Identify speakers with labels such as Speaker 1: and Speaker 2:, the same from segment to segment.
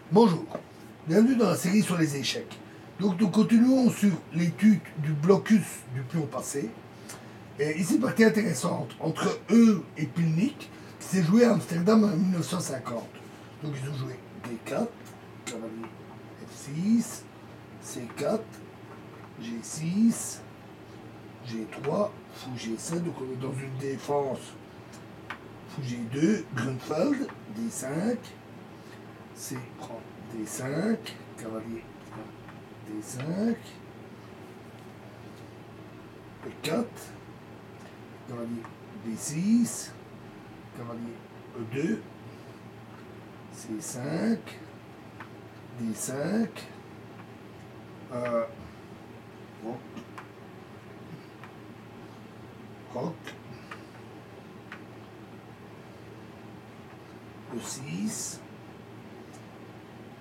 Speaker 1: Bonjour, bienvenue dans la série sur les échecs. Donc nous continuons sur l'étude du blocus du pion passé. Et ici, partie intéressante entre eux et Pilnik, qui s'est joué à Amsterdam en 1950. Donc ils ont joué D4, cavalier F6, C4, G6, G3, fou G7, donc on est dans une défense, fou G2, Grunfeld, D5, C prend D5, cavalier prend D5, E4, cavalier B6, cavalier E2, C5, D5, roc, E6.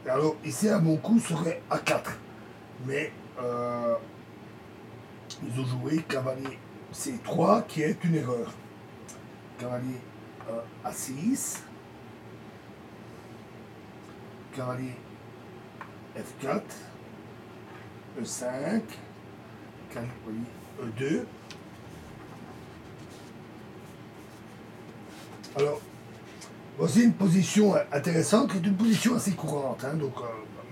Speaker 1: Alors ici à mon coup serait A4, mais ils ont joué cavalier C3 qui est une erreur. Cavalier A6, cavalier F4, E5, cavalier E2. Alors, voici une position intéressante, qui est une position assez courante, hein, donc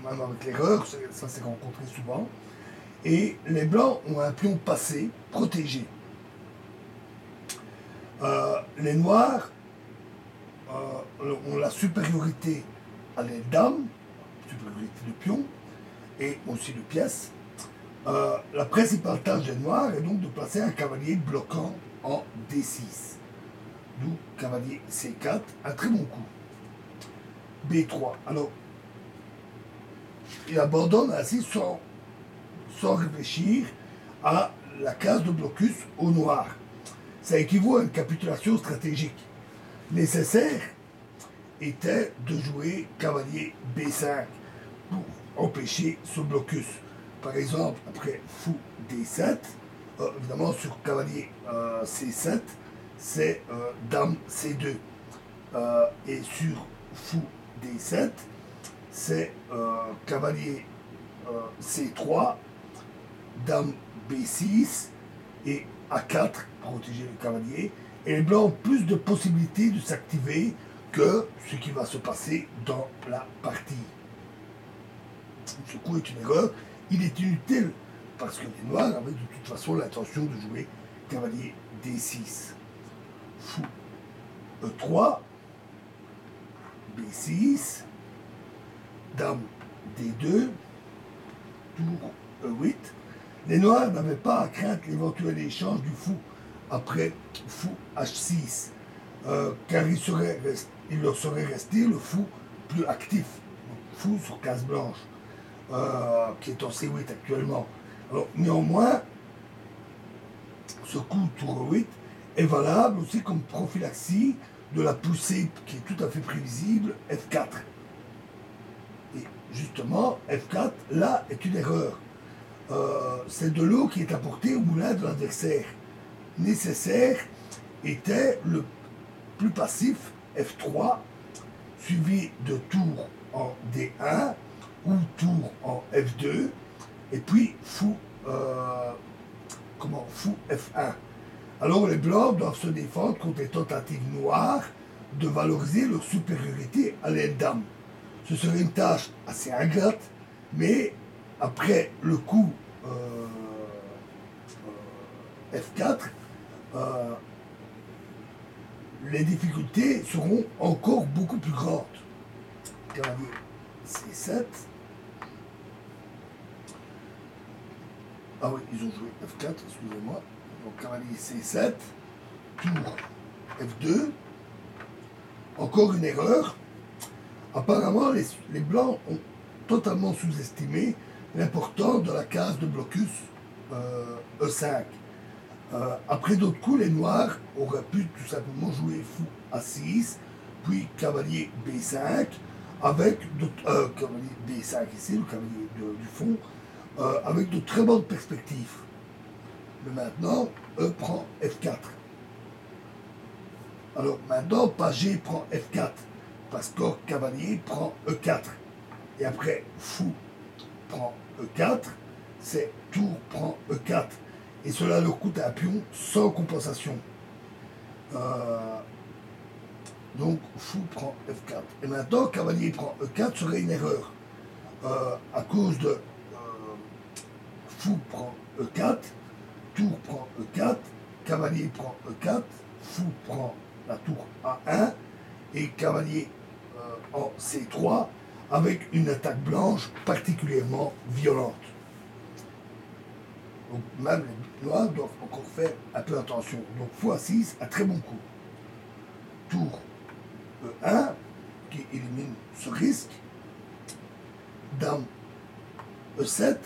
Speaker 1: même avec l'erreur, ça s'est rencontré souvent. Et les blancs ont un pion passé, protégé. Les noirs ont la supériorité à les dames, supériorité de pion, et aussi de pièces. La principale tâche des noirs est donc de placer un cavalier bloquant en D6. D'où cavalier C4, un très bon coup. B3. Alors, il abandonne ainsi sans réfléchir à la case de blocus au noir. Ça équivaut à une capitulation stratégique. Nécessaire était de jouer cavalier B5 pour empêcher ce blocus. Par exemple, après fou D7, évidemment sur cavalier C7, c'est dame C2. Et sur fou D7, c'est cavalier C3, dame B6 et A4 pour protéger le cavalier. Et les blancs ont plus de possibilités de s'activer que ce qui va se passer dans la partie. Ce coup est une erreur, il est inutile parce que les noirs avaient de toute façon l'intention de jouer cavalier D6. Fou E3, B6, dame D2, tour E8. Les noirs n'avaient pas à craindre l'éventuel échange du fou après fou H6, car il leur serait resté le fou plus actif, fou sur case blanche, qui est en C8 actuellement. Alors, néanmoins, ce coup tour E8 est valable aussi comme prophylaxie de la poussée qui est tout à fait prévisible, F4. Et justement, F4, là, est une erreur. C'est de l'eau qui est apportée au moulin de l'adversaire. Nécessaire était le plus passif, F3, suivi de tour en D1 ou tour en F2, et puis fou F1. Alors les blancs doivent se défendre contre les tentatives noires de valoriser leur supériorité à l'aile dames. Ce serait une tâche assez ingrate, mais après le coup F4, les difficultés seront encore beaucoup plus grandes. Cavalier C7. Ah oui, ils ont joué F4, excusez-moi. Donc cavalier C7, tour F2. Encore une erreur. Apparemment, les blancs ont totalement sous-estimé l'importance de la case de blocus E5. Après d'autres coups, les noirs auraient pu tout simplement jouer fou A6, puis cavalier B5, avec cavalier B5 ici, le cavalier du fond, avec de très bonnes perspectives. Mais maintenant, E prend F4. Alors maintenant, page G prend F4, parce que cavalier prend E4. Et après, fou prend E4, c'est tour prend E4. Et cela leur coûte un pion sans compensation. Donc, fou prend F4. Et maintenant, cavalier prend E4 serait une erreur. À cause de fou prend E4, tour prend E4, cavalier prend E4, fou prend la tour A1 et cavalier en C3 avec une attaque blanche particulièrement violente. Donc même les noirs doivent encore faire un peu attention. Donc x6, un très bon coup. Tour E1 qui élimine ce risque. Dame E7,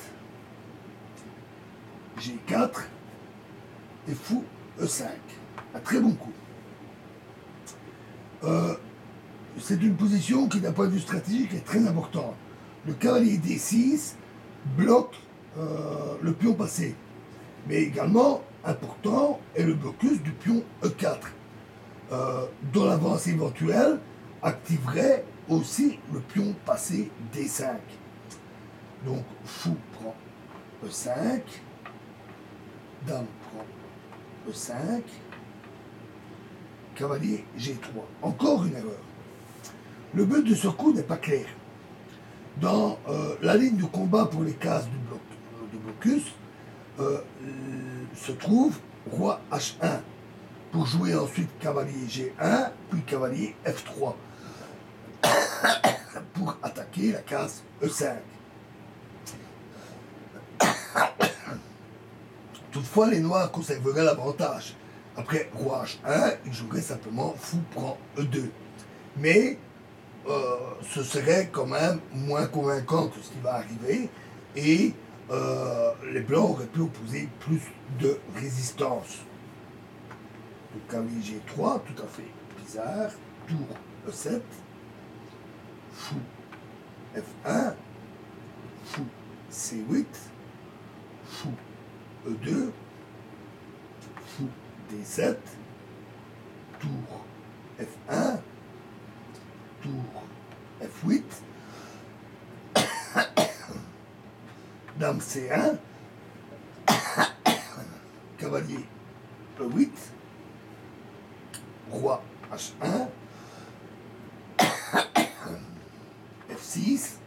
Speaker 1: G4 et fou E5. Un très bon coup. C'est une position qui, d'un point de vue stratégique, est très importante. Le cavalier D6 bloque le pion passé. Mais également, important est le blocus du pion E4, dont l'avance éventuelle activerait aussi le pion passé D5. Donc, fou prend E5, dame prend E5, cavalier G3. Encore une erreur. Le but de ce coup n'est pas clair. Dans la ligne de combat pour les cases du blocus, se trouve roi H1 pour jouer ensuite cavalier G1 puis cavalier F3 pour attaquer la case E5. Toutefois, les noirs conserveraient l'avantage. Après roi H1, ils joueraient simplement fou prend E2. Mais ce serait quand même moins convaincant que ce qui va arriver et les blancs auraient pu opposer plus de résistance. Donc cavalier G3, tout à fait bizarre, tour E7, fou F1, fou C8, fou E2, fou D7, tour F1, tour F8, dame C1, cavalier E8, roi H1, F6,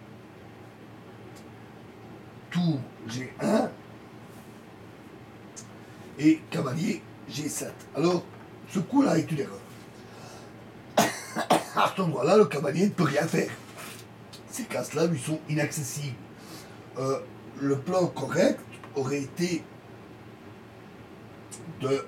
Speaker 1: tour G1 et cavalier G7. Alors, ce coup-là est une erreur. À cet endroit-là, le cavalier ne peut rien faire. Ces cases-là lui sont inaccessibles. Le plan correct aurait été de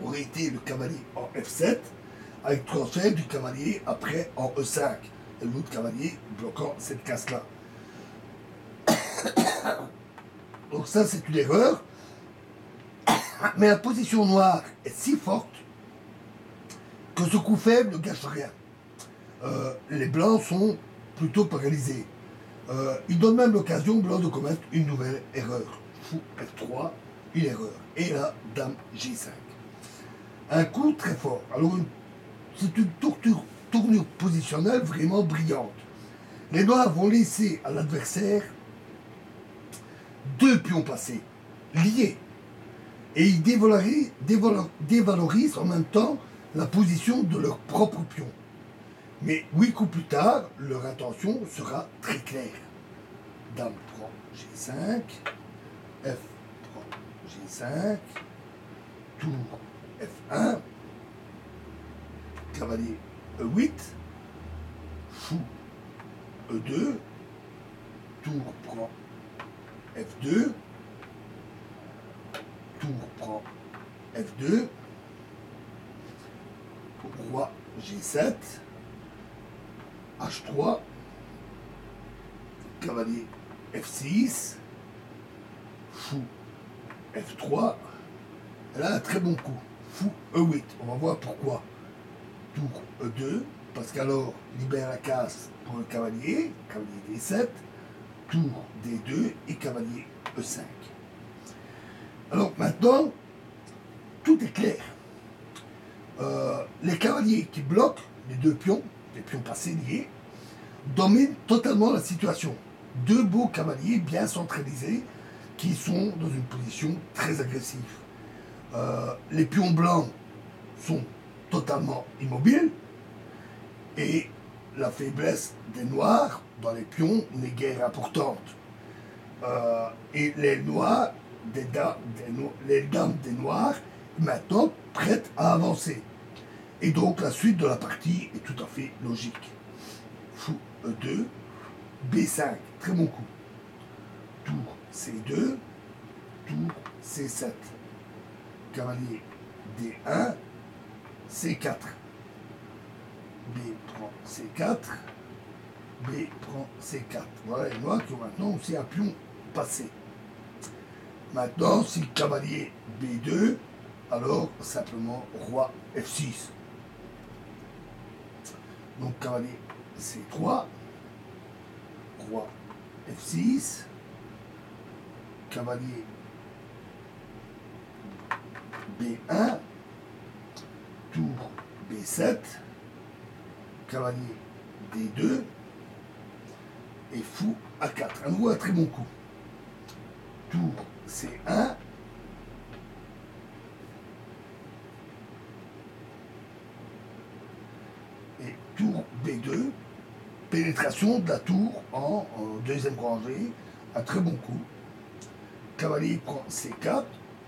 Speaker 1: aurait été le cavalier en F7 avec transfert du cavalier après en E5 et l'autre cavalier bloquant cette case-là. Donc ça c'est une erreur, mais la position noire est si forte que ce coup faible ne gâche rien. Les blancs sont plutôt paralysés. Il donne même l'occasion aux blancs de commettre une nouvelle erreur. Fou F3, une erreur. Et là, dame G5. Un coup très fort. Alors c'est une tournure positionnelle vraiment brillante. Les noirs vont laisser à l'adversaire deux pions passés, liés. Et ils dévalorisent en même temps la position de leur propre pion. Mais 8 coups plus tard, leur intention sera très claire. Dame prend G5, F prend G5, tour F1, cavalier E8, fou E2, tour prend F2, tour prend F2, roi G7, H3, cavalier F6, fou F3, et là un très bon coup, fou E8, on va voir pourquoi. Tour E2, parce qu'alors libère la case pour le cavalier, cavalier D7, tour D2 et cavalier E5. Alors maintenant, tout est clair. Les cavaliers qui bloquent les deux pions, les pions passés liés, dominent totalement la situation. Deux beaux cavaliers bien centralisés qui sont dans une position très agressive. Les pions blancs sont totalement immobiles et la faiblesse des noirs dans les pions n'est guère importante. Et les noirs, les dames des noirs, maintenant prêtes à avancer. Et donc la suite de la partie est tout à fait logique. Fou E2, B5, très bon coup. Tour C2, tour C7. Cavalier D1, C4. B prend C4, B prend C4. Voilà les noirs qui ont maintenant aussi un pion passé. Maintenant, si cavalier B2, alors simplement roi F6. Donc cavalier C3, roi F6, cavalier B1, tour B7, cavalier D2 et fou A4. À nouveau un très bon coup. Tour C1, et tour B2, pénétration de la tour en deuxième rangée, un très bon coup. Cavalier prend C4,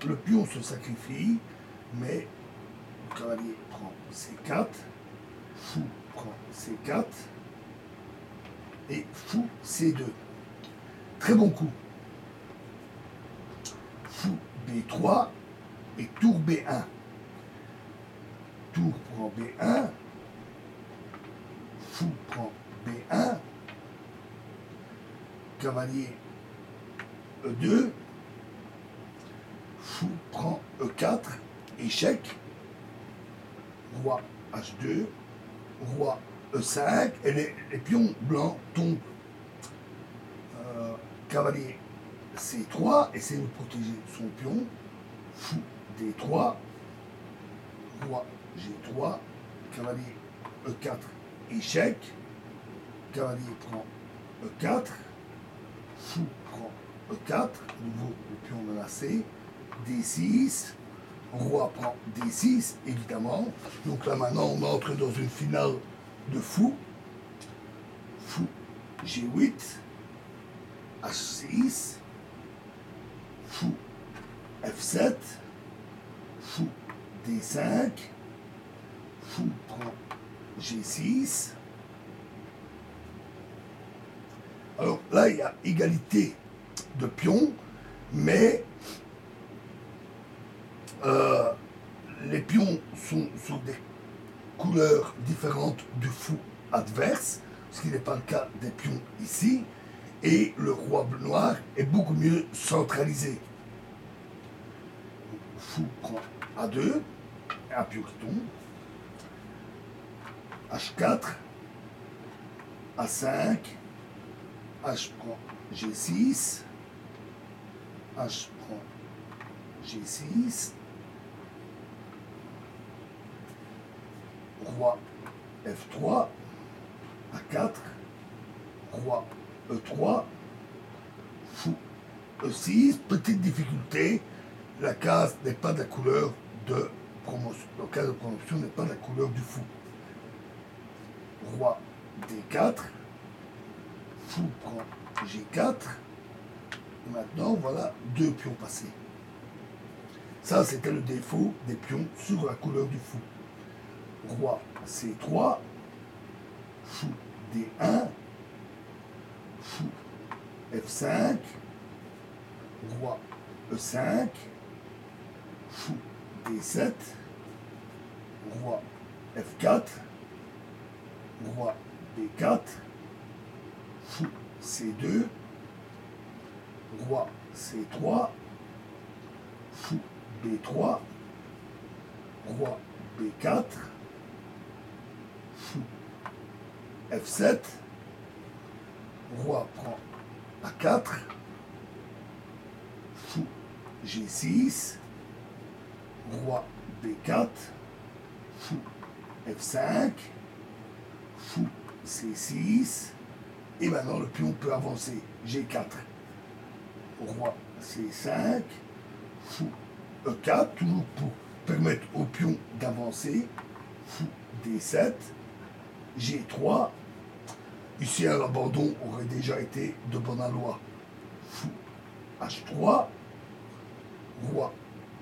Speaker 1: le pion se sacrifie, mais le cavalier prend C4, fou prend C4 et fou C2. Très bon coup. Fou B3 et tour B1. Tour prend B1, fou prend B1, cavalier E2, fou prend E4, échec, roi H2, roi E5, et les pions blancs tombent. Cavalier C3, essaie de protéger son pion, fou D3, roi G3, cavalier E4, échec, cavalier prend E4, fou prend E4, nouveau le pion menacé, D6, roi prend D6, évidemment. Donc là maintenant on entre dans une finale de fou. Fou G8, H6, fou F7, fou D5, fou prend G6. Alors là, il y a égalité de pions, mais les pions sont sur des couleurs différentes du fou adverse, ce qui n'est pas le cas des pions ici, et le roi noir est beaucoup mieux centralisé. Fou prend A2, un pion qui tombe, H4, A5, H prend G6, H prend G6, roi F3, A4, roi E3, fou E6, petite difficulté, la case n'est pas de la couleur de promotion, la case de promotion n'est pas de la couleur du fou. Roi D4, fou prend G4, et maintenant voilà deux pions passés. Ça c'était le défaut des pions sur la couleur du fou. Roi C3, fou D1, fou F5, roi E5, fou D7, roi F4, roi B4, fou C2, roi C3, fou B3, roi B4, fou F7, roi prend A4, fou G6, roi B4, fou F5, fou C6, et maintenant le pion peut avancer. G4, roi C5, fou E4, toujours pour permettre au pion d'avancer, fou D7, G3, ici l'abandon aurait déjà été de bon aloi, fou H3, roi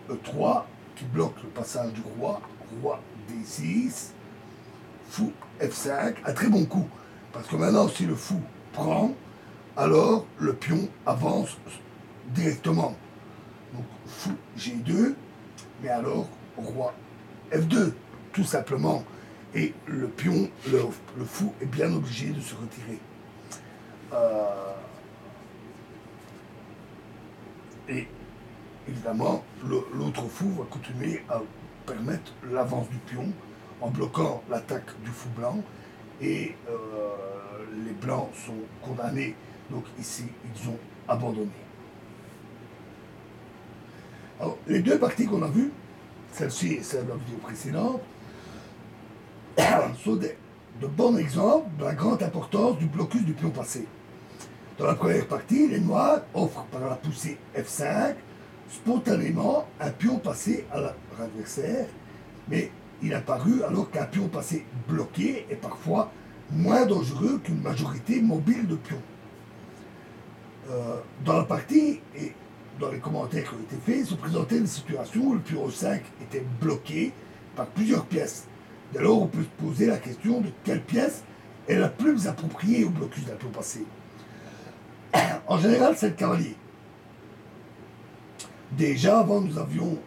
Speaker 1: E3, qui bloque le passage du roi, roi D6, fou F5, un très bon coup, parce que maintenant si le fou prend, alors le pion avance directement. Donc fou G2, mais alors roi F2, tout simplement. Et le pion, le fou est bien obligé de se retirer. Et évidemment, l'autre fou va continuer à permettre l'avance du pion en bloquant l'attaque du fou blanc. Et les blancs sont condamnés. Donc ici, ils ont abandonné. Alors, les deux parties qu'on a vues, celle-ci et celle de la vidéo précédente, sont de bons exemples de la grande importance du blocus du pion passé. Dans la première partie, les noirs offrent par la poussée F5 spontanément un pion passé à leur adversaire, mais il a paru alors qu'un pion passé bloqué est parfois moins dangereux qu'une majorité mobile de pions. Dans la partie, et dans les commentaires qui ont été faits, se présentait une situation où le pion E5 était bloqué par plusieurs pièces. Dès lors, on peut se poser la question de quelle pièce est la plus appropriée au blocus d'un pion passé. En général, c'est le cavalier. Déjà, avant, nous avions